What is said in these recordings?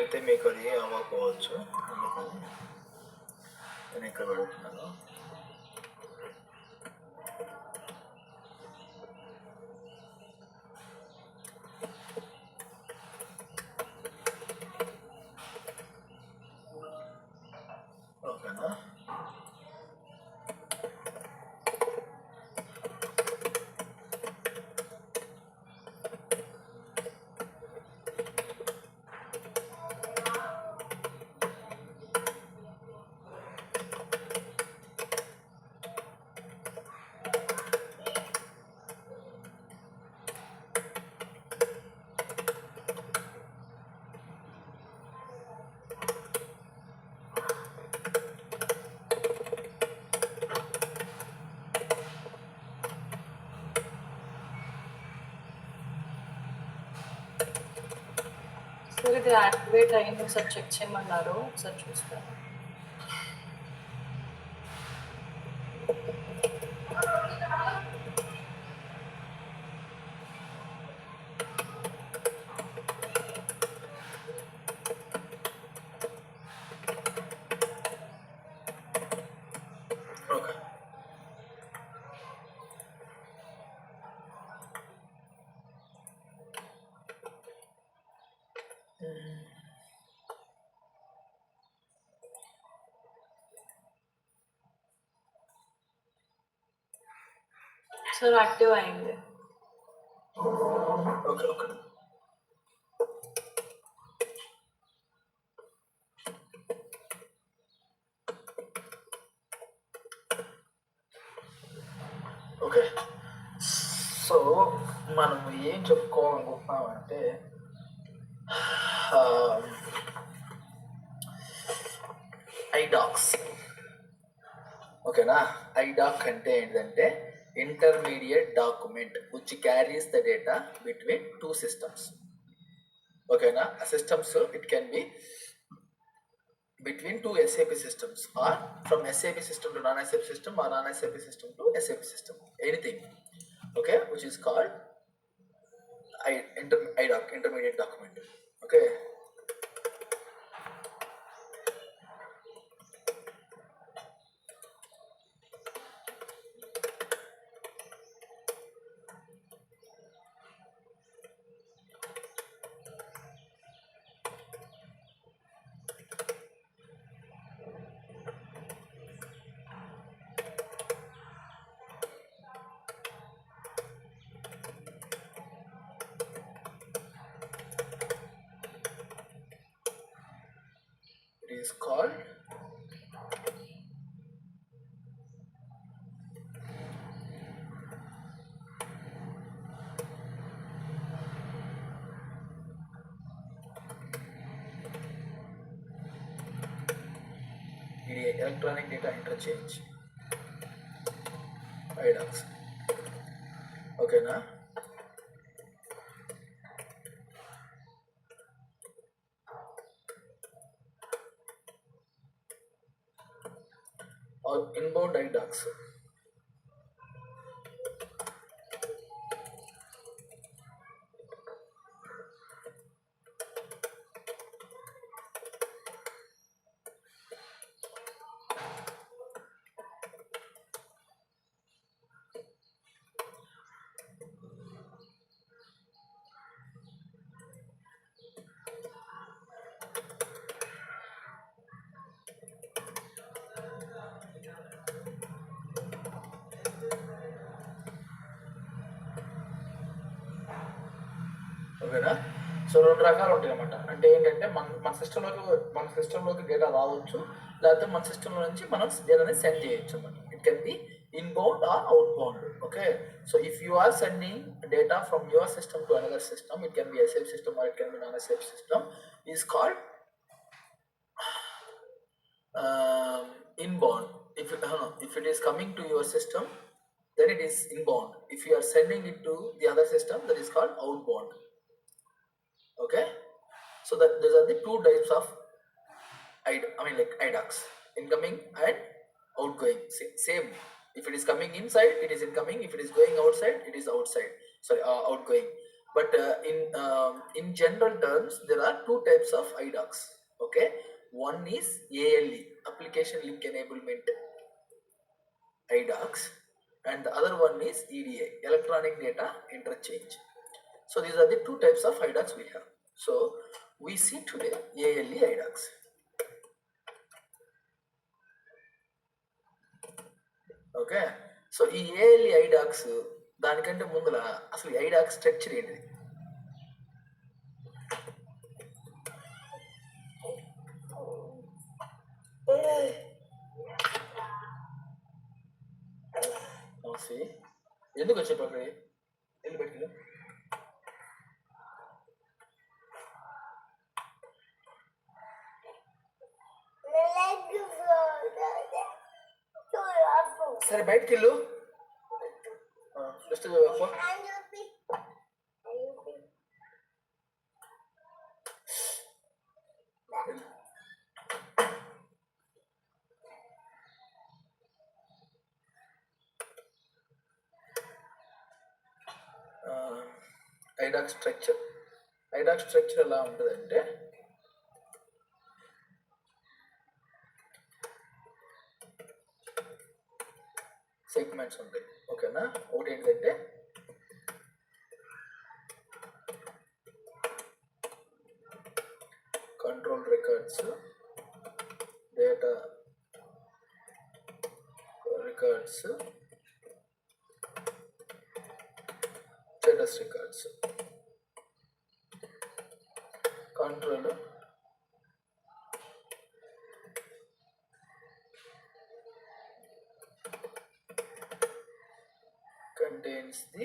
అయితే మీకు అది అవ్వకపోవచ్చు. అందుకని నేను ఇక్కడ పెడుతున్నాను. ఓకేనా? సార్ ఇది యాక్టివేట్ అయింది, ఒకసారి చెక్ చేయమన్నారు, ఒకసారి చూస్తాను. ఓకే. సార్ యాక్టివ్ అయింది. ఓకే. ఓకే. ఓకే. సో మనం ఏం చెప్పుకోవాలనుకుంటున్నామంటే ఐడాక్స్. ఓకేనా? ఐడాక్ అంటే ఏంటంటే intermediate document which carries the data between two systems. ఓకేనా? Systems it can be between two SAP systems or from SAP system to non-SAP system or non-SAP system to SAP system, anything. Okay, which is called IDOC, intermediate document. Okay. It is called electronic data interchange, IDOCs. Okay na? Or inbound IDOCs. ఓకేనా? So రెండు రకాలు ఉంటాయి అన్నమాట. అంటే ఏంటంటే మన సిస్టంలోకి data రావచ్చు, లేకపోతే మన సిస్టంలో నుంచి మనం డేటాని సెండ్ చేయొచ్చు అన్నమాట. It can be inbound or outbound. Okay, so if you are sending data from your system to another system, it can be SAP system or it can be non-SAP system, is called inbound. If it is coming to your system, then it is inbound. If you are sending it to the other system, that is called outbound. Okay, so that those are the two types of IDOCs, incoming and outgoing. Same. If it is coming inside, it is incoming. If it is going outside, it is outside. Sorry, outgoing. But in general terms, there are two types of IDOCs. Okay, one is ALE, Application Link Enablement IDOCs, and the other one is EDI, Electronic Data Interchange. So these are the two types of IDOCs we have. So we see today ALE IDOCs. Okay, so ఈ ALE ఐడాక్స్ దానికంటే ముందుల అసలు ఈ ఐడాక్స్ structure ఏంటిది? ఎందుకు వచ్చే పక్కడి వెళ్ళి పెట్టుకెళ్ళి సరే బయటికి వెళ్ళు ఫస్ట్ ఐడాక్ స్ట్రక్చర్ ఎలా ఉంటుందంటే సెగ్మెంట్స్ ఉంటాయి. ఓకేనా, ఒకటి ఏంటంటే control records, data records, status records. Control contains the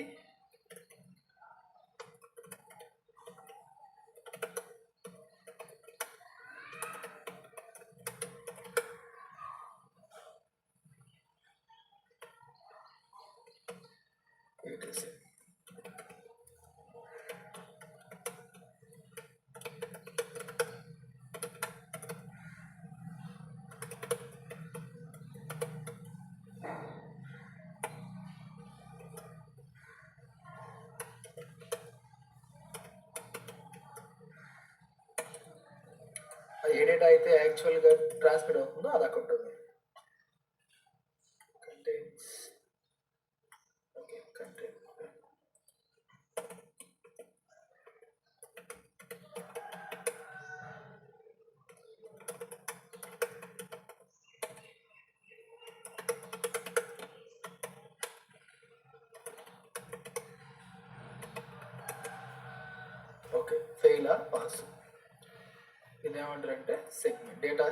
etc. ఏ డేటా అయితే యాక్చువల్గా ట్రాన్స్మిట్ అవుతుందో అది అక్కడ ఉంటుంది. Contents, okay, content okay, fail or pass. ఇదేమంటారంటే segment, data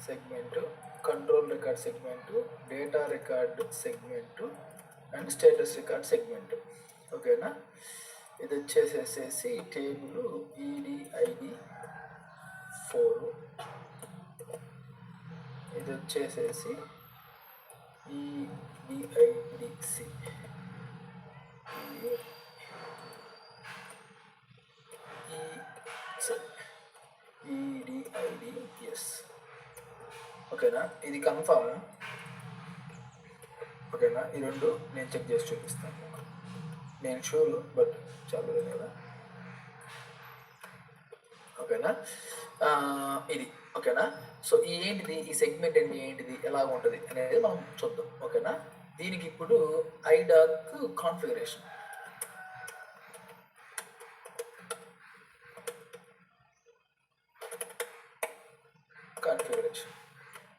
segment, control record segment, data record segment and status record segment. ఓకేనా, ఇది వచ్చేసేసి టేబుల్ ఈడిఐడి 4, ఇది వచ్చేసేసి ఈడిఐడిసి, ఈడిఐడిఎస్. ఓకేనా, ఇది కన్ఫర్మ్. ఓకేనా, ఈ రెండు నేను చెక్ చేసి చూపిస్తాను. నేను షూర్ బట్ చాలు కదా. ఓకేనా, ఇది ఓకేనా. సో ఈ ఏంటిది, ఈ సెగ్మెంట్ అంటే ఏంటిది, ఎలా ఉంటుంది అనేది మనం చూద్దాం. ఓకేనా, దీనికి ఇప్పుడు ఐడాక్ కాన్ఫిగరేషన్.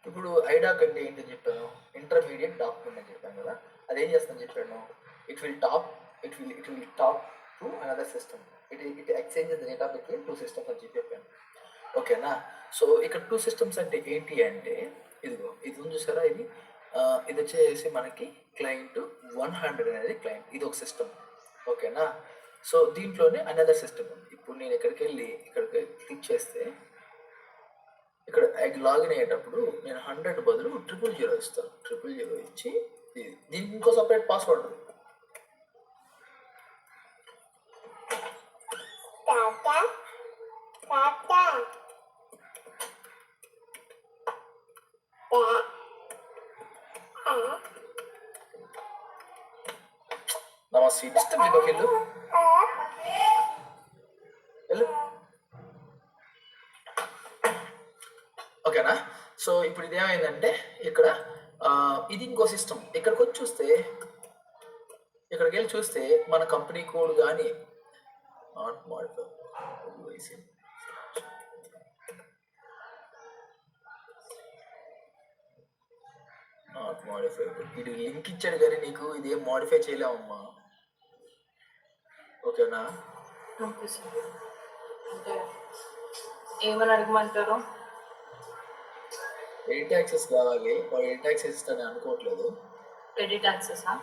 ఇప్పుడు ఐడాక్ అంటే ఏంటని చెప్పాను, ఇంటర్మీడియట్ డాక్యుమెంట్ అని చెప్పాను కదా. అదేం చేస్తాను చెప్పాను, it will talk to another system. It exchanges the data between 2 systems అని చెప్పాను. ఓకేనా, సో ఇక్కడ 2 systems అంటే ఏంటి అంటే, ఇదిగో ఇది ఉంది చూసారా, ఇది వచ్చేసి మనకి క్లయింట్ 100 అనేది క్లయింట్, ఇది ఒక సిస్టమ్. ఓకేనా, సో దీంట్లోనే అనదర్ సిస్టమ్ ఉంది. ఇప్పుడు నేను ఇక్కడికి క్లిక్ చేస్తే ఇక్కడ లాగిన్ అయ్యేటప్పుడు నేను 100 బదులు 000 ఇస్తాను. 000 ఇచ్చి దీనికి ఇంకో సపరేట్ పాస్వర్డ్ ఉంది. నమస్తే డిస్టర్బ్ చేయకు వెళ్ళు వెళ్ళు ఓకేనా. సో ఇప్పుడు ఇదేమైందంటే ఇక్కడ ఇది ఇంకో సిస్టమ్. ఇక్కడికి వచ్చి చూస్తే ఇక్కడికి వెళ్ళి చూస్తే మన కంపెనీ కోడ్ కానీ నాట్ మోడిఫై నాట్ మోడిఫై ఇది లింక్ ఇచ్చాడు కానీ నీకు ఇది ఏం మోడిఫై చేయలేమమ్మా. ఓకేనా. Okay sir. అంటే ఏమని అడగమంటారు? ఎయిట్ యాక్సెస్ కావాలి. వాడు ఎయిట్ యాక్సెస్ అని అనుకోవట్లేదు. ఎడిట్ యాక్సెసా?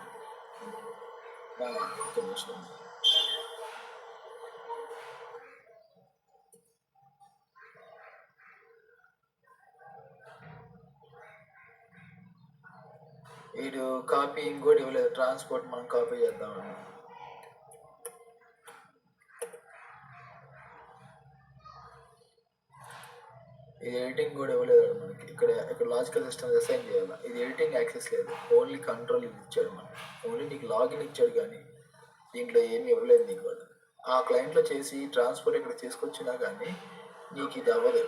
ఒక్క నిమిషం. వీడు కాపీ ఇంకోటి ఇవ్వలేదు. ట్రాన్స్పోర్ట్ మనం కాపీ చేద్దామని. ఇది ఎడిటింగ్ కూడా ఇవ్వలేదు మనకి. ఇక్కడ లాజికల్ సిస్టమ్ అసైన్ చేయాలి. ఇది ఎడిటింగ్ యాక్సెస్ లేదు, ఓన్లీ కంట్రోల్ ఇది ఇచ్చాడు మనకి. ఓన్లీ నీకు లాగిన్ ఇచ్చాడు కానీ దీంట్లో ఏమి ఇవ్వలేదు నీకు. వాడు ఆ క్లయింట్లో చేసి ట్రాన్స్పోర్ట్ ఇక్కడ తీసుకొచ్చినా కానీ నీకు ఇది అవ్వదు.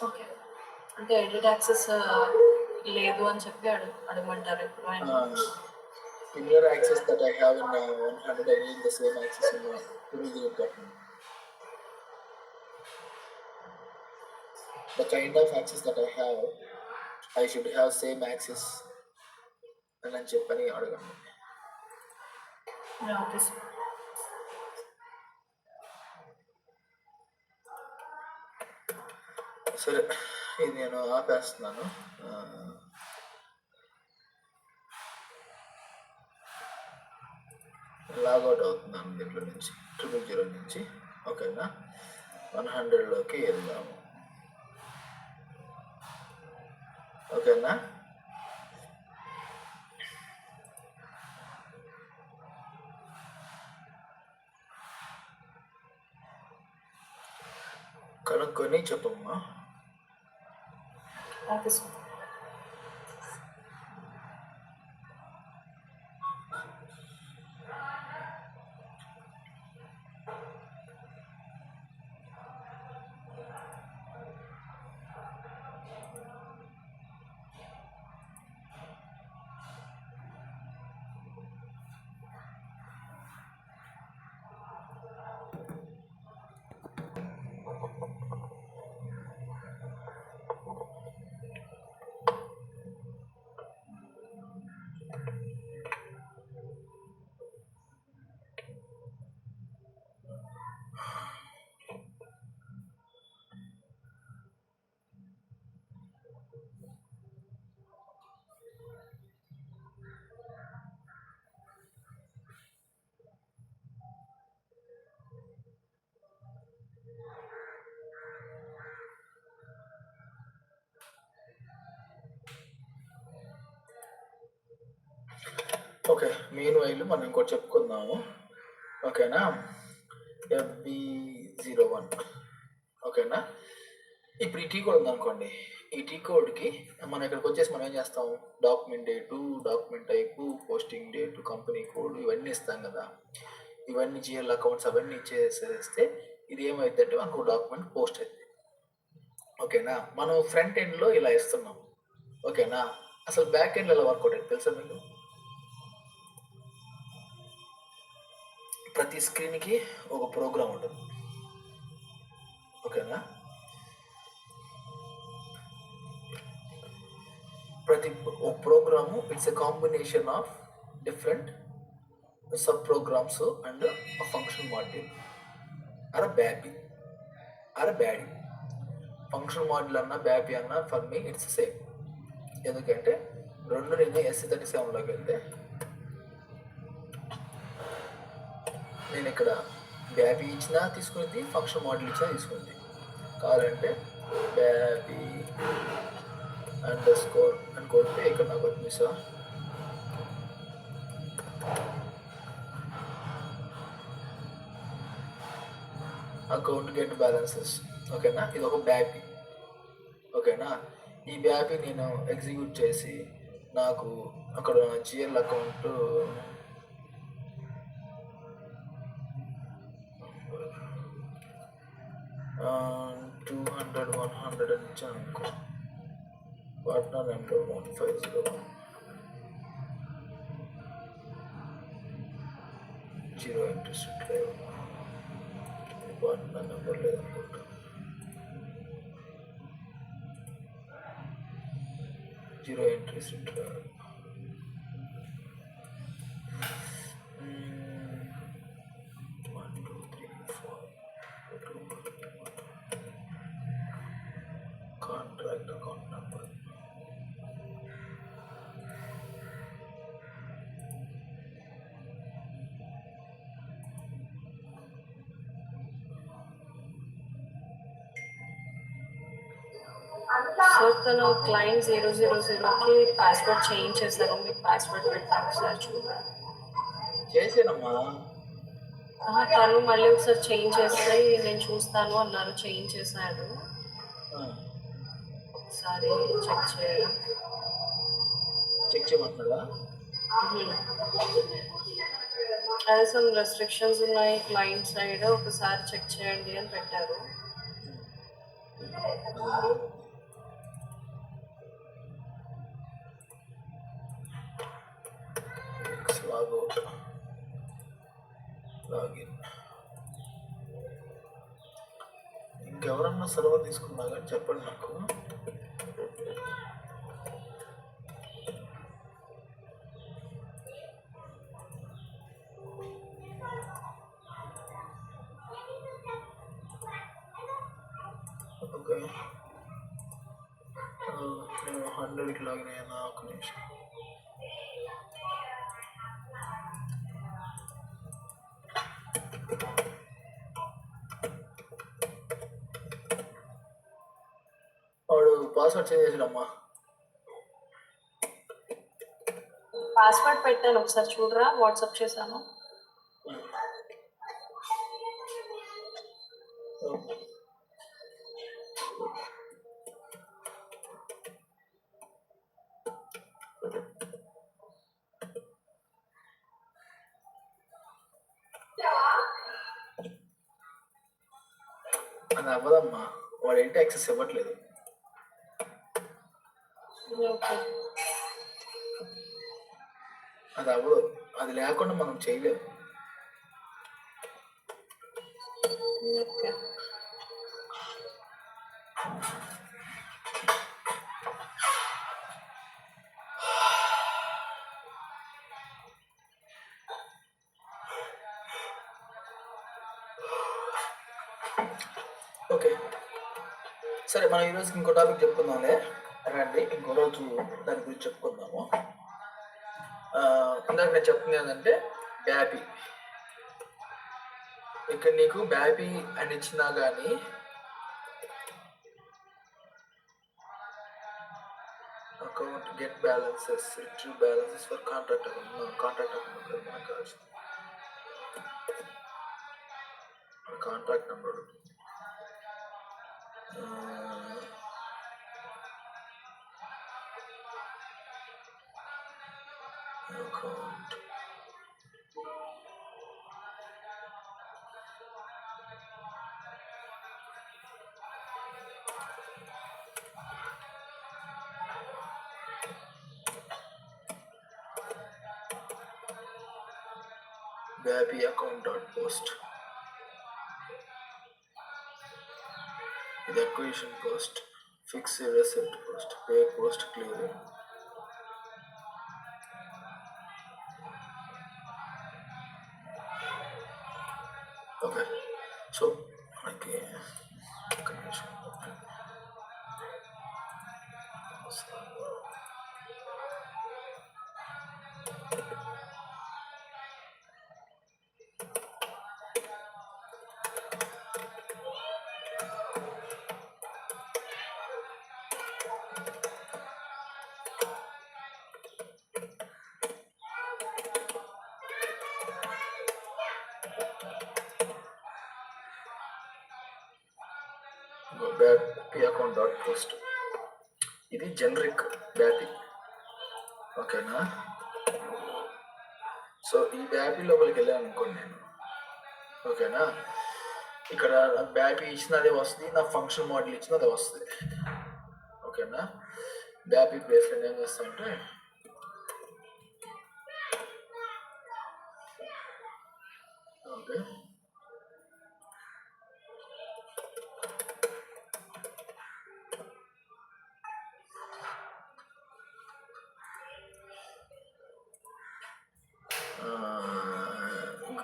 ఓకే. అంటే ఎడిట్ యాక్సెస్ లేదు అని చెప్పి అడగమంటారు ఇప్పుడు. Similar access that I have in 100, I need the same access in 208. The kind of access that I have, I should have same access అని చెప్పని అడగండి. Okay sir. సరే, ఇది నేను ఆపేస్తున్నాను. లాగౌట్ అవుతున్నాను దీంట్లో నుంచి, 000 నుంచి. ఓకేనా. 100లోకి వెళ్దాము. ఓకేనా. కనుక్కొని చెప్పమ్మా. Okay sir. Okay, main while మనం ఇంకోటి చెప్పుకుందాము. ఓకేనా. FB01. ఓకేనా. ఇప్పుడు ఈ టీ కోడ్ ఉందనుకోండి. ఈ టీ కోడ్కి మనం ఇక్కడికి వచ్చేసి మనం ఏం చేస్తాం, document date, document type, posting date, company code ఇవన్నీ ఇస్తాం కదా. ఇవన్నీ GL అకౌంట్స్ అవన్నీ ఇచ్చేసేస్తే ఇది ఏమవుతుందంటే మనకు డాక్యుమెంట్ పోస్ట్ అవుతుంది. ఓకేనా. మనం ఫ్రంట్ ఎండ్లో ఇలా ఇస్తున్నాం. ఓకేనా. అసలు బ్యాక్ ఎండ్లో ఎలా వర్కౌట్ అవుతుంది తెలుసా మీకు? ప్రతి స్క్రీన్కి ఒక ప్రోగ్రామ్ ఉంటుంది. ఓకేనా. ప్రతి ఒక program it's a combination of different sub programs and function module or BAPI or BADI. Function module అన్న బ్యాపీ అన్న ఫర్ మీ ఇట్స్ సేమ్. ఎందుకంటే రెండు నేను SC37లోకి వెళ్తే నేను ఇక్కడ బ్యాపీ ఇచ్చినా తీసుకునేది, ఫంక్షన్ మాడ్యూల్ ఇచ్చినా తీసుకునేది. కావాలంటే బ్యాపీ అండర్స్కోర్ అని కొడితే ఇక్కడ నాకు వచ్చింది సార్. Account get balances. ఓకేనా. ఇది ఒక బ్యాపీ. ఓకేనా. ఈ బ్యాపీ నేను ఎగ్జిక్యూట్ చేసి నాకు అక్కడ జిఎల్ అకౌంట్ 200 100 అని ఇచ్చాను అనుకో. Partner number 150 zero interest rate. Partner number లేదనుకుంటా. Zero interest rate. 1 2 3 4 contract account number. Sir తను క్లయింట్ 000కి పాస్వర్డ్ చేంజ్ చేశారు, మీకు పాస్వర్డ్ పెట్టాను ఒకసారి చూడాలి. చేసానమ్మా. తను మళ్ళీ ఒకసారి చేంజ్ చేస్తే నేను చూస్తాను అన్నారు, చేంజ్ చేశాడు. ఒకసారి చెక్ చేయాలి. చెక్ చేయమంటున్నాడా? అదే సమ్ రెస్ట్రిక్షన్స్ ఉన్నాయి క్లయింట్ సైడ్, ఒకసారి చెక్ చేయండి అని పెట్టారు. లాగిన్. ఇంకెవరన్నా సెలవు తీసుకున్నా కానీ చెప్పండి నాకు. ఓకే, నేను 100కి లాగిన్ అయ్యాను. ఒక నిమిషం. వాడు పాస్వర్డ్ చేంజ్ చేసాడమ్మా. పాస్వర్డ్ పెట్టాను, ఒకసారి చూడరా, వాట్సాప్ చేశాను. అది అవ్వదమ్మా, వాడు ఏంటి యాక్సెస్ ఇవ్వట్లేదు. అది అవ్వదు, అది లేకుండా మనం చేయలేము. ఓకే సరే, మనం ఈరోజుకి ఇంకో టాపిక్ చెప్పుకుందాంలే. రండి ఇంకో రోజు దాని గురించి చెప్పుకుందాము. ఇందాక నేను చెప్తుంది ఏంటంటే బ్యాపీ. ఇక్కడ నీకు బ్యాపీ అని ఇచ్చినా కానీ account get balances, retrieve balances for contract account. Contract account మనకు కావాల్సింది contract number. Account BAPI account dot post. ఇది acquisition post, fixed asset post, pay post, clearing. Okay, so మనకి ఒక నిమిషం. BAPI account dot post. ఇది generic BAPI. ఓకేనా. So ఈ బ్యాపీ లోపలికి వెళ్ళాను అనుకోండి నేను, ఓకేనా. ఇక్కడ బ్యాపీ ఇచ్చినదే వస్తుంది, నా ఫంక్షన్ మోడల్ ఇచ్చినదే వస్తుంది, ఓకేనా. బ్యాపీ ప్లేస్లో ఏం చేస్తామంటే ఓకే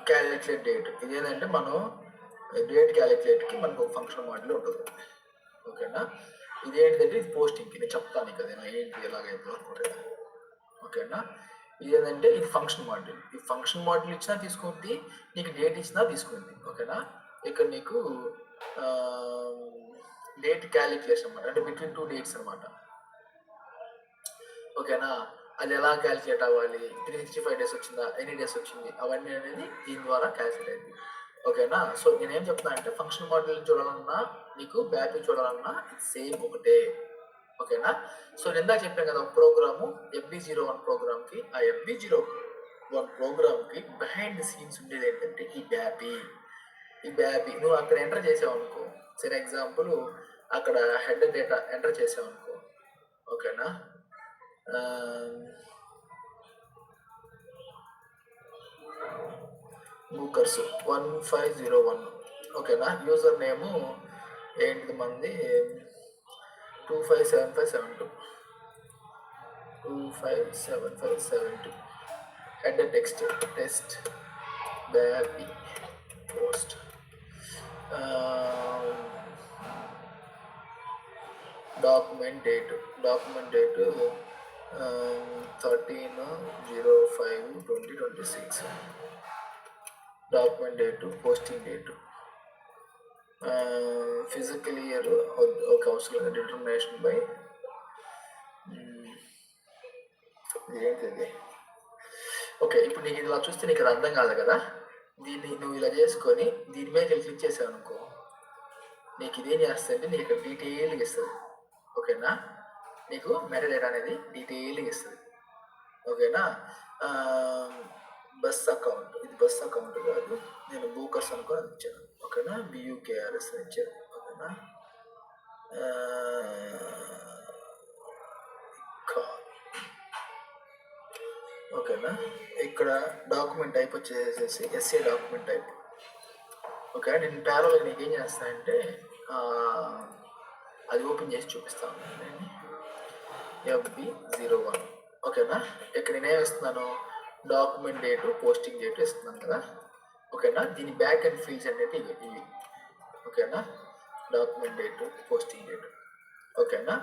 క్యాలిక్యులేట్ డేట్. ఇదేంటంటే మనం డేట్ క్యాలిక్యులేట్కి మనకు ఒక ఫంక్షన్ మోడల్ ఉంటుంది, ఓకేనా. ఇదేంటంటే ఇది పోస్టింగ్కి నేను చెప్తాను కదా ఏంటి ఎలాగైతే అనుకుంటుంది, ఓకేనా. ఇదేంటంటే ఇది ఫంక్షన్ మోడల్. ఈ ఫంక్షన్ మోడల్ ఇచ్చినా తీసుకుంది, నీకు డేట్ ఇచ్చినా తీసుకుంది, ఓకేనా. ఇక్కడ నీకు డేట్ క్యాలిక్యులేషన్ అనమాట, అంటే బిట్వీన్ 2 డేట్స్ అనమాట, ఓకేనా. అది ఎలా క్యాలిక్యులేట్ అవ్వాలి, 365 డేస్ వచ్చిందా, ఎన్ని డేస్ వచ్చింది, అవన్నీ అనేది దీని ద్వారా క్యాలిక్యులేట్ అయింది, ఓకేనా. సో నేనేం చెప్తున్నా అంటే ఫంక్షన్ మోడల్ చూడాలన్నా నీకు బ్యాపీ చూడాలన్నా సేమ్ ఒకటే, ఓకేనా. సో నేను ఇందాక చెప్పాను కదా ప్రోగ్రాము FB01 ప్రోగ్రామ్కి, ఆ FB01 ప్రోగ్రామ్కి బిహైండ్ ది సీన్స్ ఉండేది ఏంటంటే ఈ బ్యాపీ నువ్వు అక్కడ ఎంటర్ చేసావు అనుకో, సరే ఎగ్జాంపుల్ అక్కడ హెడ్ డేటా ఎంటర్ చేసావు అనుకో, ఓకేనా. బుకర్స్ 1501, ఓకేనా. యూజర్ నేము ఏంటిది మంది 257572 257572. Head text BAPI post. Document date 13/05/2026. Document date, posting date, physical year ఒక అవసరం, డిటర్మినేషన్ బై ఏంటిది. ఓకే, ఇప్పుడు నీకు ఇలా చూస్తే నీకు అది అర్థం కాదు కదా, దీన్ని నువ్వు ఇలా చేసుకొని దీని మీద క్లిక్ చేసావు అనుకో, నీకు ఇదేం చేస్తుంది, నీకు ఇక్కడ డీటెయిల్గా ఇస్తుంది, ఓకేనా. నీకు మెటా డేటా అనేది డీటెయిల్గా ఇస్తుంది, ఓకేనా. బస్ అకౌంట్, ఇది బస్ అకౌంట్ కాదు, నేను బూకర్స్ అనుకొని ఇచ్చాను, ఓకేనా. BUKRS అని ఇచ్చాను, ఓకేనా. ఓకేనా. ఇక్కడ డాక్యుమెంట్ టైప్ వచ్చేసేసి SA డాక్యుమెంట్ టైప్, ఓకే. నేను ప్యారల్గా నీకు ఏం చేస్తానంటే అది ఓపెన్ చేసి చూపిస్తాను నేను, FB01, ఓకేనా. ఇక్కడ నేనేం ఇస్తున్నాను, డాక్యుమెంట్ డేటు, పోస్టింగ్ డేటు ఇస్తున్నాను కదా, ఓకేనా. దీని బ్యాక్ అండ్ ఫీల్డ్స్ అనేది ఇవి, ఓకేనా. డాక్యుమెంట్ డేటు, పోస్టింగ్ డేటు, ఓకేనా.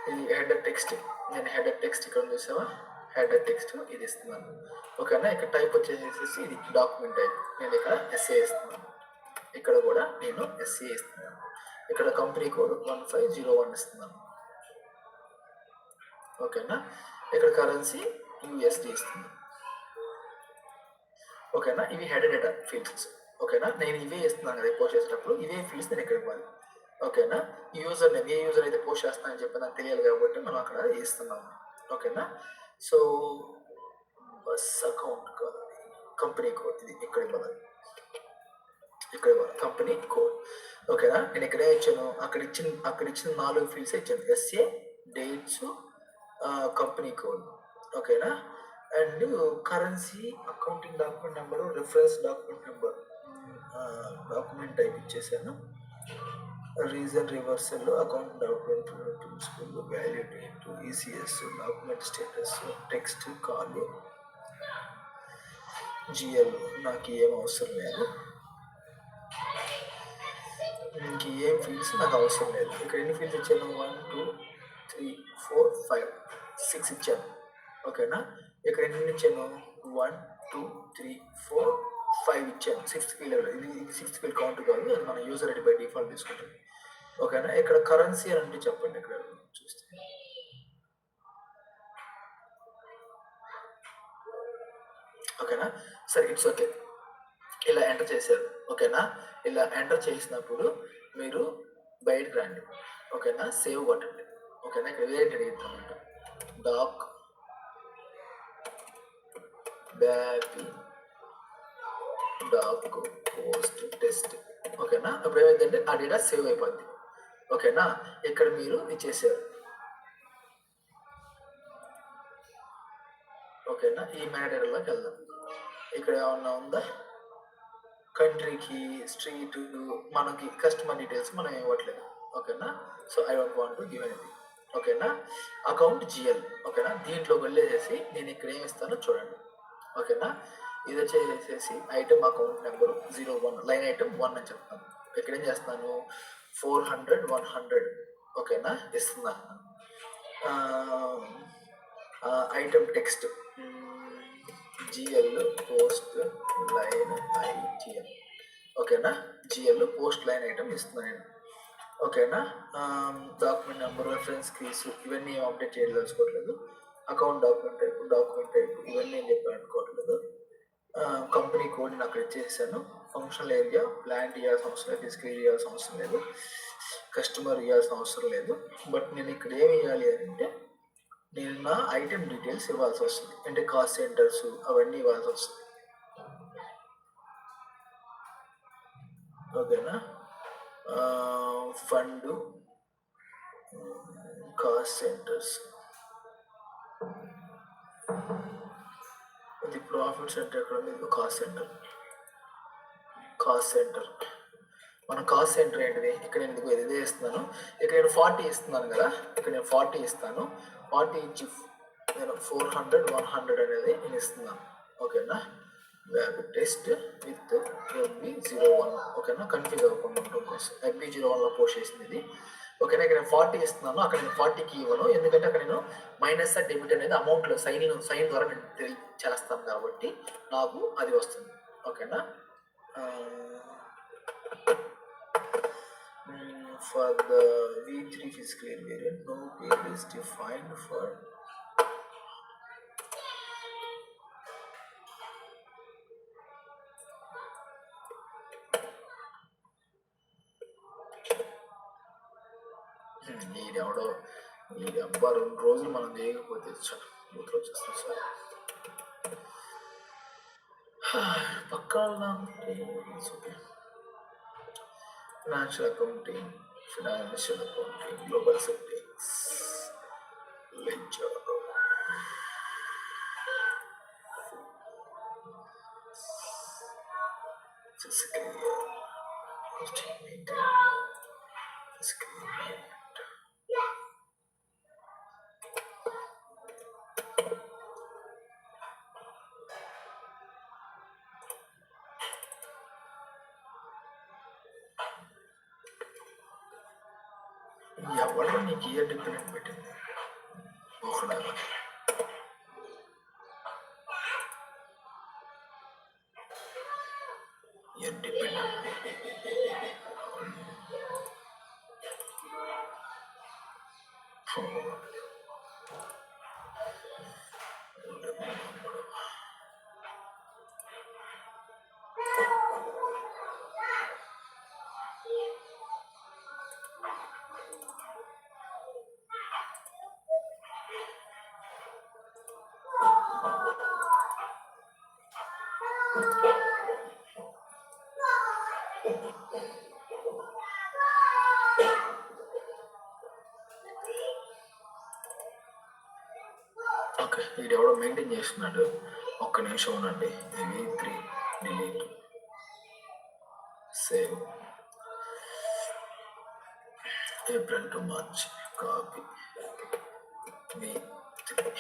ఇది హెడర్ టెక్స్ట్, నేను హెడర్ టెక్స్ట్ ఇక్కడ చూసావా, హెడర్ టెక్స్ట్ ఇది ఇస్తున్నాను, ఓకేనా. ఇక్కడ టైప్ వచ్చేసేసి ఇది డాక్యుమెంట్ టైప్, నేను ఇక్కడ SA ఇస్తున్నాను, ఇక్కడ కూడా నేను SA ఇస్తున్నాను, ఇక్కడ కంపెనీ కోడ్ 1501 ఇస్తున్నాను, ఓకేనా. ఇక్కడ కరెన్సీ USD ఇస్తుంది, ఓకేనా. ఇవి హెడర్ డేటా ఫీల్డ్స్, ఓకేనా. నేను ఇవే ఇస్తున్నాను కదా పోస్ట్ చేసేటప్పుడు, ఇవే ఫీల్డ్స్ నేను ఇక్కడ ఇవ్వాలి, ఓకేనా. యూజర్ నేమ్, ఏ యూజర్ అయితే పోస్ట్ చేస్తానని చెప్పి నాకు తెలియాలి కాబట్టి మనం అక్కడ ఇస్తున్నాము, ఓకేనా. సో బస్ అకౌంట్ కాదు, కంపెనీ కోడ్, ఇది ఇక్కడ ఇవ్వాలి, కంపెనీ కోడ్, ఓకేనా. నేను ఇక్కడే ఇచ్చాను, అక్కడ ఇచ్చిన 4 ఫీల్డ్స్ ఇచ్చాను, SA, డేట్స్, కంపెనీ కోడ్, ఓకేనా. And currency, accounting document number, reference document number, document type ఇచ్చేసాను, reason reversal, account document principal, value date, ECS, document status, text, call, GL నాకు ఏం అవసరం లేదు, ఇంకేం ఫీల్డ్స్ నాకు అవసరం లేదు. ఇక్కడ ఎన్ని ఫీల్డ్స్ ఇచ్చాను, 1 2 3 4 5 6 ఇచ్చాను, ఓకేనా. ఇక్కడ ఎన్ని ఇచ్చాను, 1 2 3 4 5 ఇచ్చాను, 6th ఫీల్డ్ ఇది 6th ఫీల్డ్ కౌంట్ కాదు, అది మన యూజర్ ఐడి బై డిఫాల్ట్ తీసుకుంటుంది, ఓకేనా. ఇక్కడ కరెన్సీ అని అంటే చెప్పండి, ఇక్కడ చూస్తే ఓకేనా. సరే, ఇట్స్ ఓకే. ఇలా ఎంటర్ చేశారు, ఓకేనా. ఇలా ఎంటర్ చేసినప్పుడు మీరు బయటకు రండి, ఓకేనా. సేవ్ కొట్టండి, ఓకేనా. ఇక్కడ వేరే అడుగుతామంట, బ్యాపీ డాక్ పోస్ట్ టెస్ట్. ఓకేనా, అప్పుడు ఏమైందంటే ఆ డేటా సేవ్ అయిపోద్ది. ఓకేనా, ఇక్కడ మీరు ఇచ్చేసారు. ఓకేనా, ఈ మ్యాటర్లోకి వెళ్దాం. ఇక్కడ ఏమన్నా ఉందా? కంట్రీకి, స్ట్రీట్, మనకి కస్టమర్ డీటెయిల్స్ మనం ఇవ్వట్లేదు. ఓకేనా, so I don't want to give anything. ఓకేనా, అకౌంట్ జిఎల్. ఓకేనా, దీంట్లోకి వెళ్ళేసేసి నేను ఇక్కడ ఏమి ఇస్తానో చూడండి. ఓకేనా, ఇది వచ్చేసేసి item account number 01, line item 1 అని చెప్తాను. ఇక్కడ ఏం చేస్తాను, 400 100. ఓకేనా, ఇస్తున్నాను. Item text GL post line ITM. ఓకేనా, జిఎల్ పోస్ట్ లైన్ ఐటమ్ ఇస్తున్నాను నేను. ఓకేనా, డాక్యుమెంట్ నెంబర్, రెఫరెన్స్ కీస్ ఇవన్నీ అప్డేట్ చేయదలుచుకోవట్లేదు. అకౌంట్ డాక్యుమెంట్ టైప్ ఇవన్నీ ఏం చెప్పాను అనుకోవట్లేదు. కంపెనీ కోడ్ నేను అక్కడ ఇచ్చేసాను. ఫంక్షనల్ ఏరియా ప్లాంట్ ఇవ్వాల్సిన అవసరం లేదు, డిస్క్రీట్ ఇవ్వాల్సిన అవసరం లేదు, కస్టమర్ ఇవ్వాల్సిన అవసరం లేదు. బట్ నేను ఇక్కడ ఏమి ఇవ్వాలి అంటే నేను నా ఐటెం డీటెయిల్స్ ఇవ్వాల్సి వస్తుంది. అంటే కాస్ట్ సెంటర్స్ అవన్నీ ఇవ్వాల్సి వస్తుంది. ఓకేనా, ఫండ్, కాస్ట్ సెంటర్స్, ఇది ప్రాఫిట్ సెంటర్ ఎక్కడ ఉంది? Cost centre. మన కాస్ట్ సెంటర్ ఏంటిది? ఇక్కడ నేను ఇదే ఇస్తున్నాను. ఇక్కడ నేను 40 ఇస్తున్నాను కదా, ఇక్కడ నేను 40 ఇస్తాను. 40 ఇచ్చి నేను 400 100 అనేది నేను ఇస్తున్నాను. ఓకేనా, వ్యాబ్ టెస్ట్ విత్ MB01. ఓకేనా, కన్ఫ్యూజ్ అవ్వకుండా ఉండడం కోసం MB01లో పోస్ట్ చేసింది ఇది. ఓకేనా, ఇక్కడ నేను 40 ఇస్తున్నాను, అక్కడ నేను 40కి ఇవ్వను. ఎందుకంటే అక్కడ నేను మైనస్ డెబిట్ అనేది అమౌంట్లో సైన్ ద్వారా నేను చేస్తాను కాబట్టి నాకు అది వస్తుంది. ఓకేనా, for the V3 fiscal year variant, no period is defined for ఎవడో ఈ అబ్బా 2 రోజులు మనం చేయకపోతే మూత్రం వచ్చేస్తాం. సార్ పక్కన financial accounting, global settings, ledger, ఎవరు నీకు ఇయర్ డిపెండెంట్ పెట్టింది? ఒకడా ఇయర్ డిపెండెంట్. ఓకే, వీడు ఎవడో మెయింటైన్ చేస్తున్నాడు. ఒక్క నిమిషం ఉండండి. V3 delete, save, April to March, copy, V3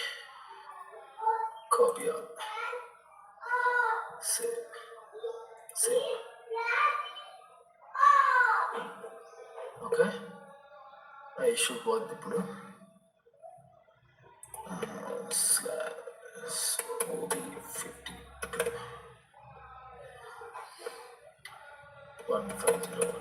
copy all, save. Okay, ఆ ఇష్యూ పోద్ది ఇప్పుడు. OB50 1501.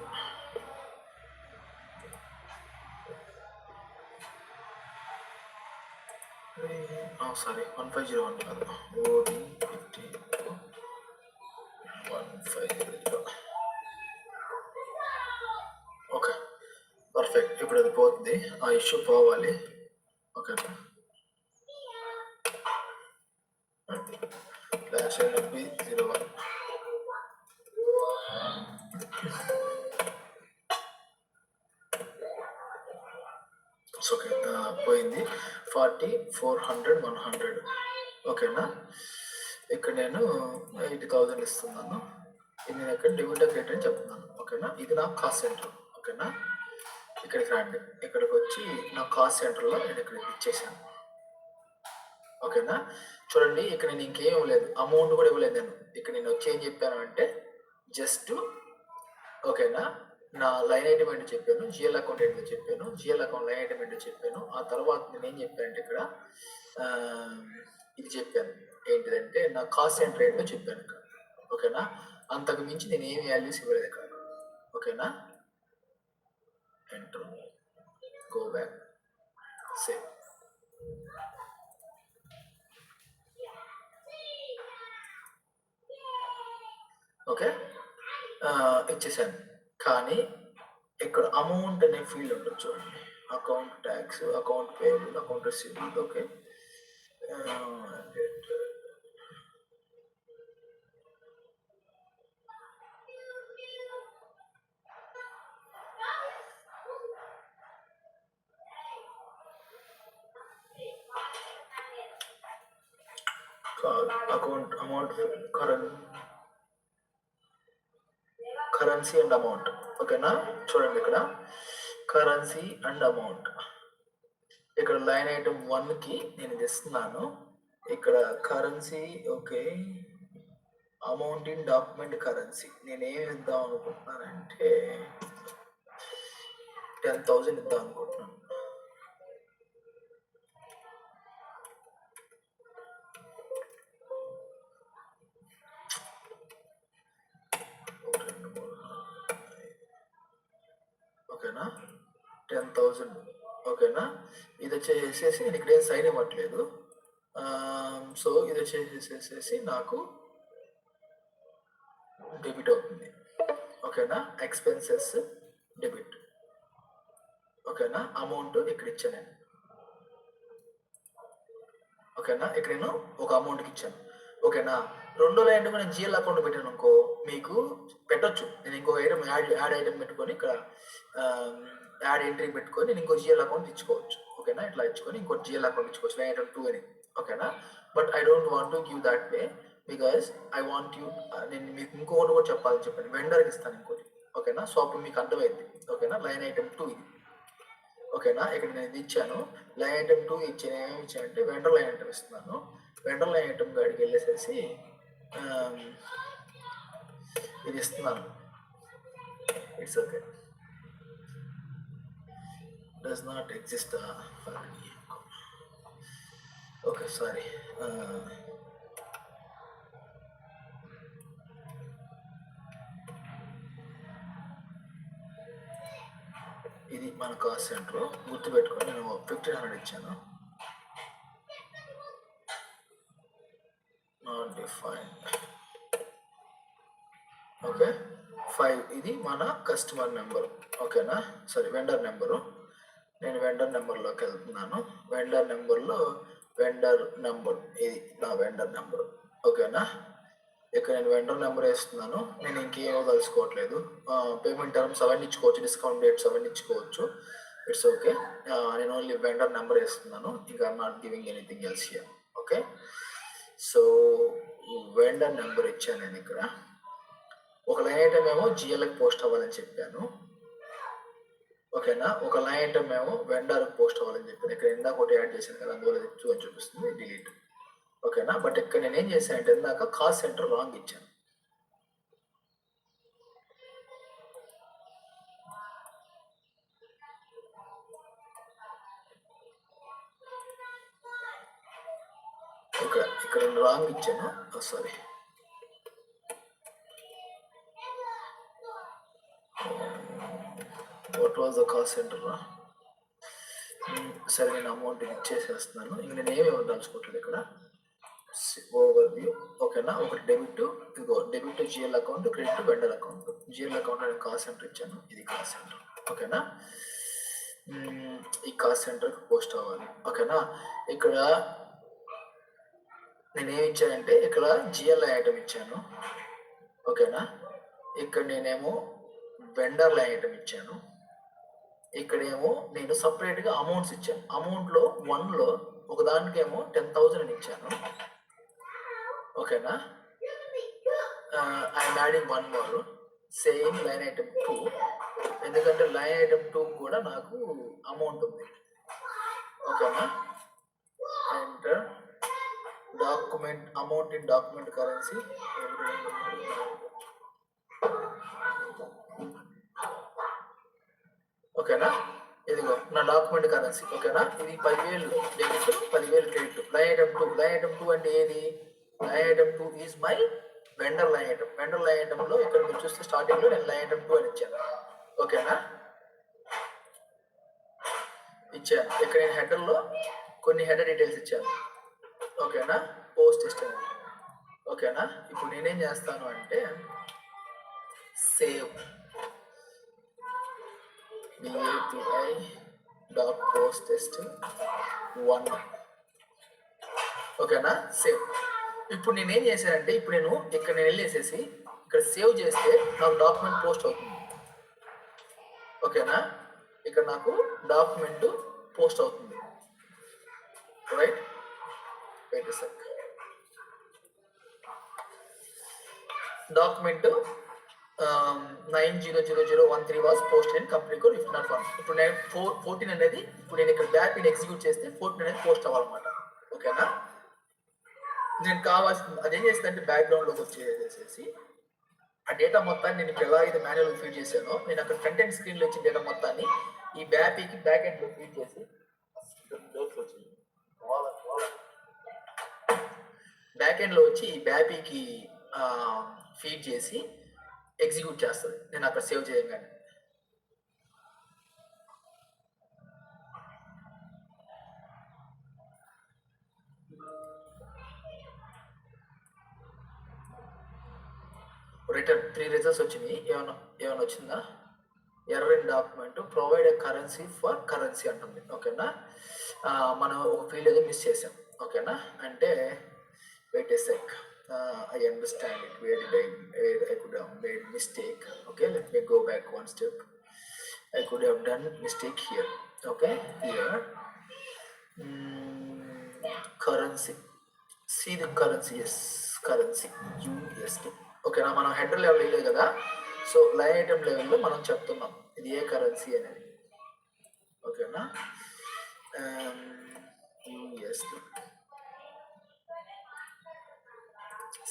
సారీ 1501 కాదు, OB50 150. Okay, perfect. ఇప్పుడు అది పోతుంది, ఆ ఇష్యూ పోవాలి. ఓకే, 140, 400, 100. ఓకేనా, ఇక్కడ నేను 80,000 ఇస్తున్నాను. ఇది నేను ఇక్కడ డెబిట్ క్రెడిట్ అని చెప్తున్నాను. ఓకేనా, ఇది నా కాస్ట్ సెంటర్. ఓకేనా, ఇక్కడికి రండి. ఇక్కడికి వచ్చి నా కాస్ట్ సెంటర్లో నేను ఇక్కడ ఇచ్చేసాను. ఓకేనా, చూడండి ఇక్కడ నేను ఇంకేం ఇవ్వలేదు, అమౌంట్ కూడా ఇవ్వలేదు. నేను ఇక్కడ నేను వచ్చి ఏం చెప్పాను అంటే జస్ట్ ఓకేనా నా లైన్ ఐటమ్ ఏంటో చెప్పాను, జిఎల్ అకౌంట్ ఏంటో చెప్పాను, జిఎల్ అకౌంట్ లైన్ ఐటమ్ ఏంటో చెప్పాను. ఆ తర్వాత నేను ఏం చెప్పాను అంటే ఇక్కడ ఇది చెప్పాను, ఏంటిదంటే నా కాస్ట్ సెంటర్ ఏంటో చెప్పాను ఇక్కడ. ఓకేనా, అంతకు మించి నేను ఏమి వాల్యూస్ ఇవ్వలేదు ఇక్కడ. ఓకేనా, enter, go back, save. Okay, ఇచ్చేసాను. కానీ ఇక్కడ అమౌంట్ అనే ఫీల్డ్ ఉంటుంది చూడండి, account tax, account payable, account receivable. Okay, account amount currency and amount. ఓకేనా, చూడండి ఇక్కడ కరెన్సీ అండ్ అమౌంట్. ఇక్కడ లైన్ ఐటమ్ 1కి నేను ఇది ఇస్తున్నాను. ఇక్కడ currency, okay, amount in document currency నేను ఏమి ఇద్దాం అనుకుంటున్నానంటే 10,000 ఇద్దాం అనుకుంటున్నాను. ఓకేనా, 10,000. ఓకేనా, ఇది వచ్చేసేసి నేను ఇక్కడ ఏం సైన్ ఇవ్వట్లేదు. సో ఇది వచ్చేసేసి నాకు డెబిట్ అవుతుంది. ఓకేనా, ఎక్స్పెన్సెస్ డెబిట్. ఓకేనా, అమౌంట్ ఇక్కడ ఇచ్చాను నేను. ఓకేనా, ఇక్కడ నేను ఒక అమౌంట్కి ఇచ్చాను. ఓకేనా, రెండో లైన్ నేను జిఎల్ అకౌంట్ పెట్టాను అనుకో, మీకు పెట్టొచ్చు. నేను ఇంకో ఐటమ్ యాడ్ ఐటమ్ పెట్టుకొని ఇక్కడ యాడ్ ఎంట్రీ పెట్టుకొని నేను ఇంకో జిఎల్ అకౌంట్ ఇచ్చుకోవచ్చు. ఓకేనా, ఇట్లా ఇచ్చుకొని ఇంకో జిఎల్ అకౌంట్ ఇచ్చుకోవచ్చు, లైన్ ఐటమ్ 2 అని. ఓకేనా, but I don't want to give that way because I want you. నేను మీకు ఇంకొకటి కూడా చెప్పాలని చెప్పండి, వెండర్కి ఇస్తాను ఇంకోటి. ఓకేనా, సో అప్పుడు మీకు అర్థమైంది. ఓకేనా, లైన్ ఐటమ్ 2 ఇది. ఓకేనా, ఇక్కడ నేను ఇది ఇచ్చాను, లైన్ ఐటమ్ 2 ఇచ్చాను. ఏమి ఇచ్చానంటే వెండర్ లైన్ ఐటమ్ ఇస్తున్నాను. వెండర్ లైన్ ఐటమ్ కాడికి వెళ్ళేసేసి ఇది ఇస్తున్నాను. It's okay, does not exist. Okay, sorry. ఇది మన కాస్ట్ సెంటర్. గుర్తుపెట్టుకొని నేను 1,500 ఇచ్చాను. Not defined. ఓకే, 5 ఇది మన కస్టమర్ నెంబర్. ఓకేనా, సారీ వెండర్ నెంబరు. నేను వెండర్ నెంబర్లోకి వెళ్తున్నాను. వెండర్ నెంబర్లో వెండర్ నెంబర్ ఇది నా వెండర్ నెంబరు. ఓకేనా, ఇక్కడ నేను వెండర్ నెంబర్ వేస్తున్నాను. నేను ఇంకేమో తెలుసుకోవట్లేదు. పేమెంట్ టర్మ్స్ అవన్నీ ఇచ్చుకోవచ్చు, డిస్కౌంట్ డేట్స్ అవన్నీ ఇచ్చుకోవచ్చు. It's okay. నేను ఓన్లీ వెండర్ నెంబర్ వేస్తున్నాను, ఇంకా not giving anything else here. Okay, so vendor number ఇచ్చాను నేను ఇక్కడ. ఒక లైన్ ఐటమ్ ఏమో జిఎల్కి పోస్ట్ అవ్వాలని చెప్పాను. ఓకేనా, ఒక లైన్ ఐటమ్ ఏమో వెండర్కి పోస్ట్ అవ్వాలని చెప్పాను. ఇక్కడ ఇందాక ఒకటి యాడ్ చేశాను కదా, అందువల్ల అని చూపిస్తుంది, డిలీట్. ఓకేనా, బట్ ఇక్కడ నేను ఏం చేశాను అంటే ఇందాక కాస్ట్ సెంటర్ రాంగ్ ఇచ్చాను. ఓకే, ఇక్కడ నేను రాంగ్ ఇచ్చాను, sorry. What was the cost centre? సరే, నేను అమౌంట్ ఇచ్చేసేస్తున్నాను. ఇంక నేను ఏమి ఇవ్వదలుచుకోవట్లేదు ఇక్కడ. Over view. ఓకేనా, ఒకటి డెబిట్, ఇదిగో debit GL account, credit vendor account. GL account నేను కాస్ట్ సెంటర్ ఇచ్చాను, ఇది కాస్ట్ సెంటర్. ఓకేనా, ఈ కాస్ట్ సెంటర్కి పోస్ట్ అవ్వాలి. ఓకేనా, ఇక్కడ నేనేమి ఇచ్చానంటే ఇక్కడ జిఎల్ ఐటమ్ ఇచ్చాను. ఓకేనా, ఇక్కడ నేనేమో వెండర్ లైన్ ఐటమ్ ఇచ్చాను. ఇక్కడేమో నేను సపరేట్గా అమౌంట్స్ ఇచ్చాను. అమౌంట్లో 1లో ఒకదానికేమో 10,000 అని ఇచ్చాను. ఓకేనా, I'm adding one more same line item 2, ఎందుకంటే లైన్ ఐటమ్ 2 కూడా నాకు అమౌంట్ ఉంది. ఓకేనా, enter document amount in document currency. ఓకేనా, ఇదిగో నా డాక్యుమెంట్ కరెన్సీ. ఓకేనా, ఇది 10,000 debit, 10,000 credit. Line item 2, line item 2 అంటే ఏది? Line item 2 is my vendor line item. Vendor line ఐటమ్లో ఇక్కడ మీరు చూస్తే స్టార్టింగ్లో నేను లైన్ ఐటమ్ 2 అని ఇచ్చాను. ఓకేనా, ఇచ్చాను. ఇక్కడ నేను హెడర్లో కొన్ని హెడర్ డీటెయిల్స్ ఇచ్చాను. ఓకేనా, పోస్ట్ ఇస్తాను. ఓకేనా, ఇప్పుడు నేనేం చేస్తాను అంటే save BAPI dot post test 1. ఓకేనా, సేవ్. ఇప్పుడు నేనేం చేశానంటే ఇప్పుడు నేను ఇక్కడ వెళ్ళేసేసి ఇక్కడ సేవ్ చేస్తే నాకు డాక్యుమెంట్ పోస్ట్ అవుతుంది. ఓకేనా, ఇక్కడ నాకు డాక్యుమెంట్ పోస్ట్ అవుతుంది. Right, wait a sec. Document 90001 was post in company code if not 1. ఇప్పుడు నేను 14 అనేది ఇప్పుడు నేను ఇక్కడ బ్యాక్ ఇన్ ఎగ్జిక్యూట్ చేస్తే 14 అనేది పోస్ట్ అవ్వాలన్నమాట. ఓకేనా, నేను కావాల్సింది అదేం చేసిందంటే బ్యాక్గ్రౌండ్లోకి వచ్చేసేసి ఆ డేటా మొత్తాన్ని నేను ఇప్పుడు ఎలా అయితే మాన్యువల్గా ఫీడ్ చేశానో నేను అక్కడ ఫ్రంట్ ఎండ్ స్క్రీన్లో ఇచ్చిన డేటా మొత్తాన్ని ఈ బ్యాపీకి బ్యాక్ ఎండ్లో ఫీడ్ చేసి బ్యాక్ ఎండ్లో వచ్చి ఈ బ్యాపీకి ఫీడ్ చేసి ఎగ్జిక్యూట్ చేస్తుంది. నేను అక్కడ సేవ్ చేయగానే రిటర్న్ 3 రిజల్ట్స్ వచ్చినాయి. ఏమైనా వచ్చిందా? Error in document, provide a currency for currency అంటుంది. ఓకేనా, మనం ఒక ఫీల్డ్ ఏదో మిస్ చేసాం. ఓకేనా, అంటే wait a sec. I understand it. Where I could have made mistake. Okay, let me go back one step. I could have done mistake here. Okay, here currency. See the currency. Yes, currency USD. ఓకేనా, మనం header level వెళ్ళలేదు కదా, so line item లెవెల్లో మనం చెప్తున్నాం ఇది ఏ currency అనేది. ఓకేనా, USD.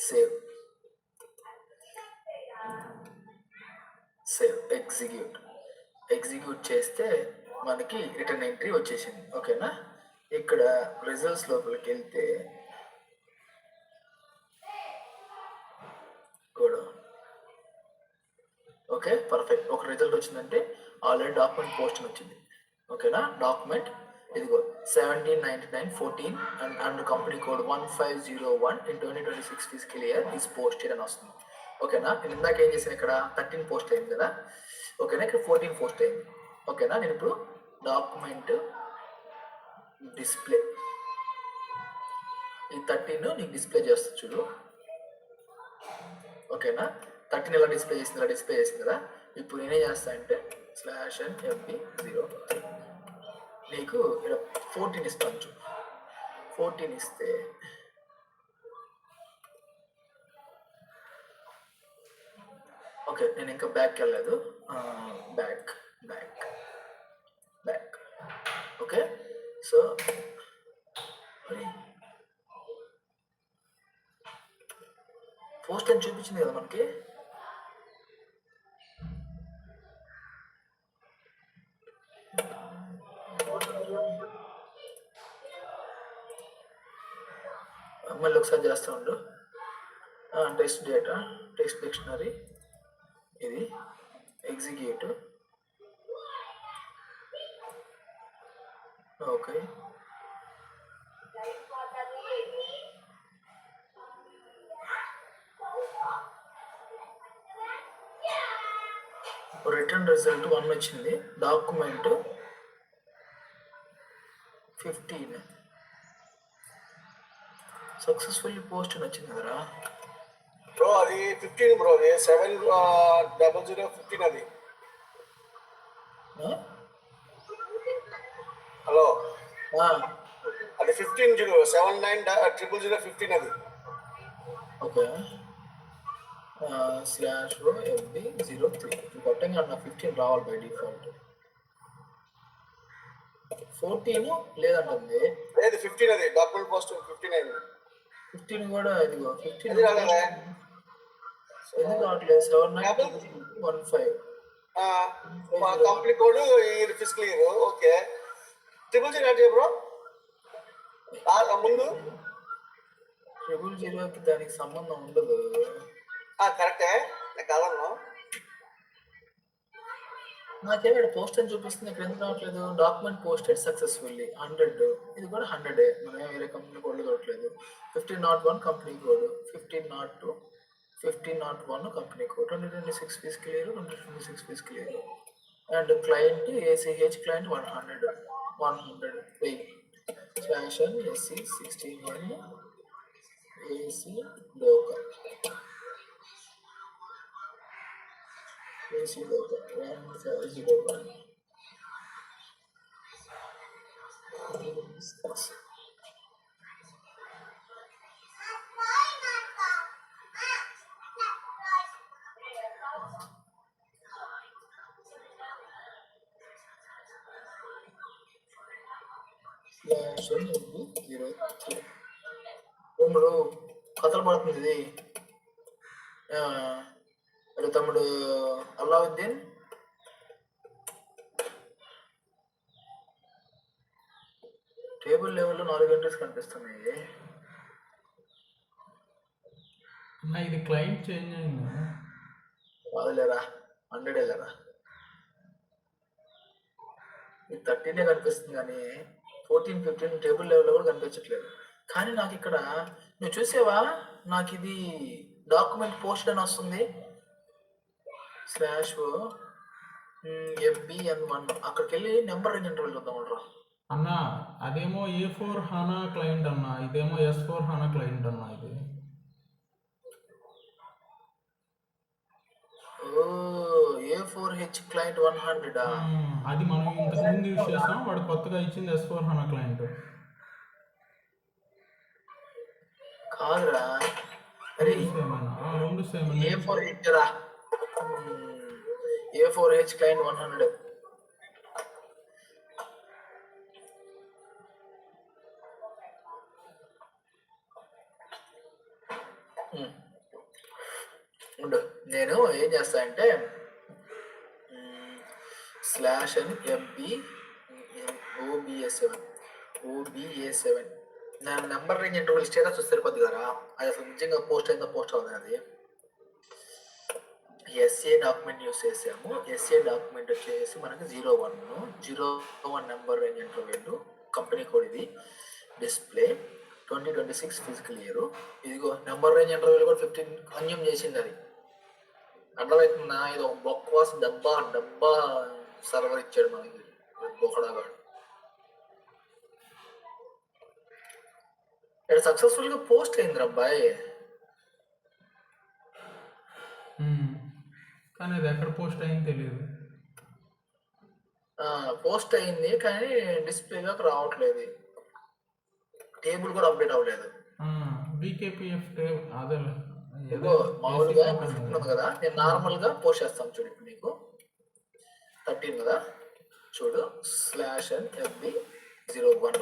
సేవ్ ఎగ్జిక్యూట్ చేస్తే మనకి రిటర్న్ ఎంట్రీ వచ్చేసింది. ఓకేనా, ఇక్కడ రిజల్ట్స్ లోపలికి వెళ్తే కూడా ఓకే పర్ఫెక్ట్. ఒక రిజల్ట్ వచ్చిందంటే ఆల్రెడీ డాక్యుమెంట్ పోస్ట్ వచ్చింది. ఓకేనా, డాక్యుమెంట్ ఇదిగో 179914 and under company code 1501 in 2026 fiscal year is posted అని వస్తుంది. ఓకేనా, నేను ఇందాక ఏం చేశాను, ఇక్కడ 13 పోస్ట్ అయింది కదా. ఓకేనా, ఇక్కడ 14 పోస్ట్ అయింది. ఓకేనా, నేను ఇప్పుడు డాక్యుమెంట్ డిస్ప్లే ఈ 13 నీకు డిస్ప్లే చేస్తా చూడు. ఓకేనా, 13 ఎలా డిస్ప్లే చేసింది కదా. ఇప్పుడు నేనేం చేస్తా అంటే /FB0 నీకు ఇక్కడ 14 ఇస్తాను చూడు. 14 ఇస్తే ఓకే, నేను ఇంకా బ్యాక్కి వెళ్ళలేదు. బ్యాక్ ఓకే, సో పోస్ట్ అని చూపించింది కదా మనకి. మళ్ళీ ఒకసారి చేస్తూ ఉండు. టెస్ట్ డేటా, టెక్స్ట్ డిక్షనరీ, ఇది ఎగ్జిక్యూట్. ఓకే, రిటర్న్ రిజల్ట్ 1 వచ్చింది. డాక్యుమెంట్ 15 సక్సెస్ఫుల్లీ పోస్ట్ అని వచ్చింది కదరా బ్రో. అది 15 బ్రో, అది 70015 అది. హలో, అది 15 079 00015 అది. ఓకే. స్లాష్ రో FB03 కొట్టంగా నాకు 15 రావాలి బై డిఫాల్ట్. 14 లేదంటుంది. లేదు 15 అది డాక్యుమెంట్ పోస్ట్ 15 అయింది. 15 కూడా ఇదిగో 15 అది రాలేదా? ఎందుకు రావట్లేదు? 7915 company code year physical year. Okay 000 add చేయ బ్రో ముందు. 000కి దానికి సంబంధం ఉండదు. కరెక్టే, నేను కాదన్నా. నాకేమో ఇక్కడ పోస్ట్ అని చూపిస్తుంది, ఇక్కడ ఎందుకు రావట్లేదు? డాక్యుమెంట్ పోస్టెడ్ సక్సెస్ఫుల్లీ 100, ఇది కూడా 100. మనం వేరే కంపెనీ కోడ్లు చూడట్లేదు. 1501 company code, 1502 1501 company code, 2026 physical year, 2026 physical year. And client ACH client 100 pay fashion SC 16 AC డోకా AC డోకా 1501. తమ్ముడు కథలు పడుతుంది ఇది. అరే తమ్ముడు అల్లావుద్దీన్, టేబుల్ లెవెల్లో 4 ఎంట్రీస్ కనిపిస్తున్నాయి. ఇది క్లయింట్ చేంజ్ అయింది. కాదులేరా, 100 వెళ్ళరా. ఇది 13 కనిపిస్తుంది కానీ 14 15 టేబుల్ లెవెల్లో కూడా కనిపించట్లేదు. కానీ నాకు ఇక్కడ నువ్వు చూసావా, నాకు ఇది డాక్యుమెంట్ పోస్ట్ అని వస్తుంది. స్లాష్ FBN1 అక్కడికి వెళ్ళి నెంబర్ రేంజ్ ఇంటర్వెల్ చూద్దాం రా అన్న. అదేమో A4 HANA క్లయింట్ అన్న, ఇదేమో S4 HANA క్లయింట్ అన్న. ఇది A4H క్లయింట్ 100. అది మనం ఇంతకు ముందు యూజ్ చేస్తాం. వాడు కొత్తగా ఇచ్చింది S4 HANA క్లయింట్. కాదురా, అరే రెండు సేమ్. A4H రా, A4H క్లయింట్ 100. ఉండు, నేను ఏం చేస్తా అంటే స్లాష్ అని OBA7 నా నెంబర్ రేంజ్ ఇంటర్వెల్ స్టేటస్ వస్తారు కొద్దిగా రా. అది అసలు నిజంగా పోస్ట్ అయిందో పోస్ట్ అవుతుంది. అది SA డాక్యుమెంట్ యూస్ చేసాము. SA డాక్యుమెంట్ వచ్చేసి మనకి 01 number range interval, company code ఇది, డిస్ప్లే 2026 ఫిజికల్ ఇయర్. ఇదిగో నెంబర్ రేంజ్ ఇంటర్వెల్ కూడా 15 కన్జ్యూమ్ చేసింది. అది అర్థమవుతుందా? ఇది ఒక బొక్వాస్ డబ్బా సర్వర్ ఇచ్చాడు మనకి బొకడాగాడు. ఇక్కడ సక్సెస్ఫుల్ గా పోస్ట్ అయింది అబ్బాయి. కానీ అది ఎక్కడ పోస్ట్ అయింది తెలియదు. పోస్ట్ అయింది కానీ డిస్ప్లేలోకి రావట్లేదు. టేబుల్ కూడా అప్డేట్ అవ్వలేదు. BKPF అదే ఇదిగో మామూలుగా ఉన్నాను కదా, నేను నార్మల్ గా పోస్ట్ చేస్తాను చూడు. ఇప్పుడు నీకు 13 కదా, చూడు slash and FB01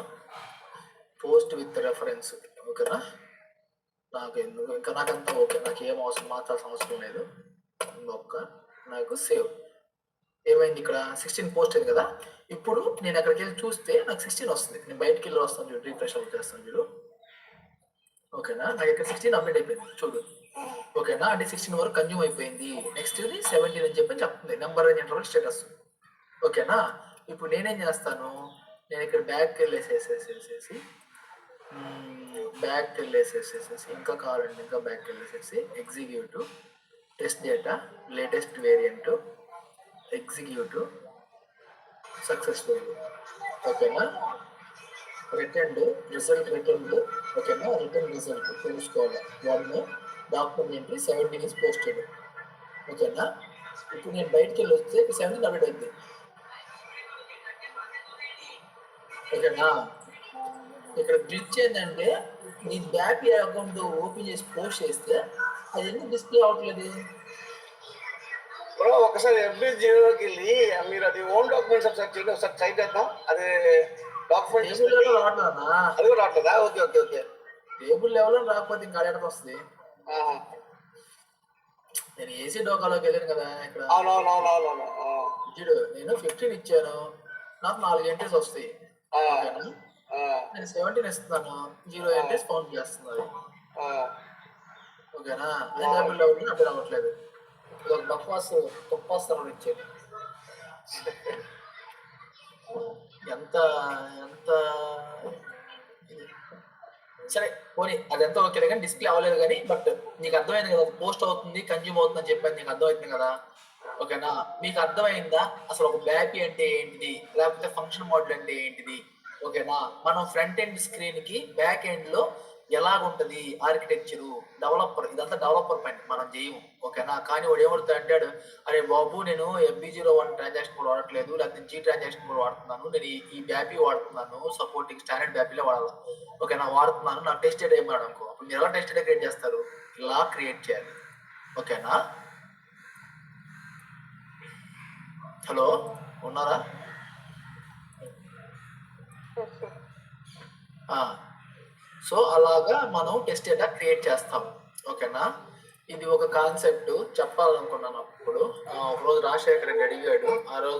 post with reference. ఓకేనా? నాకు ఎందుకు ఇంకా నాకంతా ఓకే, నాకు ఏం అవసరం మార్చాల్సిన అవసరం లేదు. నాకు సేవ్ ఏమైంది, ఇక్కడ 16 పోస్ట్ అయింది కదా. ఇప్పుడు నేను అక్కడికి వెళ్ళి చూస్తే నాకు 16 వస్తుంది. నేను బయటకి వెళ్ళి వస్తాను చూడు, రీఫ్రెష్ అవుట్ చేస్తాను చూడు. ఓకేనా? నాకు ఇక్కడ 16 అప్డేట్ అయిపోయింది చూడు. ఓకేనా? అంటే 16 వరకు కన్జ్యూమ్ అయిపోయింది. నెక్స్ట్ ఇది 17 అని చెప్పి చెప్తుంది నెంబర్ రేంజ్ ఇంటర్వెల్ స్టేటస్. ఓకేనా? ఇప్పుడు నేనేం చేస్తాను, నేను ఇక్కడ బ్యాక్కి వెళ్ళేసేసేసి ఇంకా కావాలండి, ఇంకా బ్యాక్కి వెళ్ళేసేసి executive test data latest variant executive successful. ఓకేనా? Return result. ఓకేనా? రిటర్న్ రిజల్ట్ తెలుసుకోవాలి. 1 డాక్యుమెంట్ ఎంట్రీ 17 ఇస్ పోస్టెడ్. ఓకేనా? ఇప్పుడు నేను బయటకి వెళ్ళి వస్తే 17 అప్డేట్ అయింది. ఓకేనా? ఇక్కడ గ్లిచ్ ఏంటంటే నీ బ్యాక్ అకౌంట్ ఓపెన్ చేసి పోస్ట్ చేస్తే అది ఎందుకు డిస్ప్లే అవ్వట్లేదు? బ్రో ఒకసారి ఎఫ్బి జీరోలోకి వెళ్ళి మీరు అది ఓన్ డాక్యుమెంట్స్ ఒకసారి చేయండి, ఒకసారి ట్రై చేద్దాం. అది డాక్యుమెంట్స్ టేబుల్ లెవెల్ రావట్లేదా? అది కూడా రావట్లేదా? Okay okay okay. Table level రాకపోతే ఇంకా అడగడం వస్తుంది. నేను ఏసీ డోకాలోకి వెళ్ళాను కదా ఇక్కడ. అవునవునవునవునవును. చూడు నేను 15 ఇచ్చాను, నాకు 4 ఎంట్రీస్ వస్తాయి. ఓకేనా? నేను 17 ఇస్తున్నాను, 0 ఎంట్రీస్ కౌంట్ చేస్తుంది. ఓకేనా? అదే టేబుల్ లెవెల్ అప్పుడు అవ్వట్లేదు. ఇది ఒక తప్పాస్తారు ఇచ్చాను. ఎంత ఎంత సరే పోనీ అదంతా ఓకే కానీ డిస్ప్లే అవ్వలేదు కానీ, బట్ నీకు అర్థమైంది కదా పోస్ట్ అవుతుంది కన్జ్యూమ్ అవుతుంది అని చెప్పి నీకు అర్థమవుతుంది కదా. ఓకేనా? మీకు అర్థమైందా అసలు ఒక బ్యాపీ అంటే ఏంటిది, లేకపోతే ఫంక్షన్ మోడల్ అంటే ఏంటిది? ఓకేనా? మనం ఫ్రంట్ ఎండ్ స్క్రీన్ కి బ్యాక్ ఎండ్ లో ఎలాగుంటది ఆర్కిటెక్చరు, డెవలపర్, ఇదంతా డెవలపర్ పని, మనం చేయము. ఓకేనా? కానీ వాడు ఏమడుతా అంటాడు, అరే బాబు నేను FB01 ట్రాన్సాక్షన్ కూడా వాడట్లేదు, లేకపోతే G ట్రాన్సాక్షన్ కూడా వాడుతున్నాను, నేను ఈ బ్యాపీ వాడుతున్నాను, సపోర్టింగ్ స్టాండర్డ్ బ్యాపీలో వాడాలి. ఓకేనా? వాడుతున్నాను, నాకు టెస్ట్ డేటా ఏమన్నాడు అనుకో, అప్పుడు మీరు ఎలా టెస్ట్ డేటా క్రియేట్ చేస్తారు? ఇలా క్రియేట్ చేయాలి. ఓకేనా? హలో ఉన్నారా? సో అలాగా మనం టెస్ట్ డేటా క్రియేట్ చేస్తాం. ఓకేనా? ఇది ఒక కాన్సెప్ట్ చెప్పాలనుకున్నాను. అప్పుడు ఒకరోజు రాజశేఖర్ రెడ్డి అడిగాడు, ఆ రోజు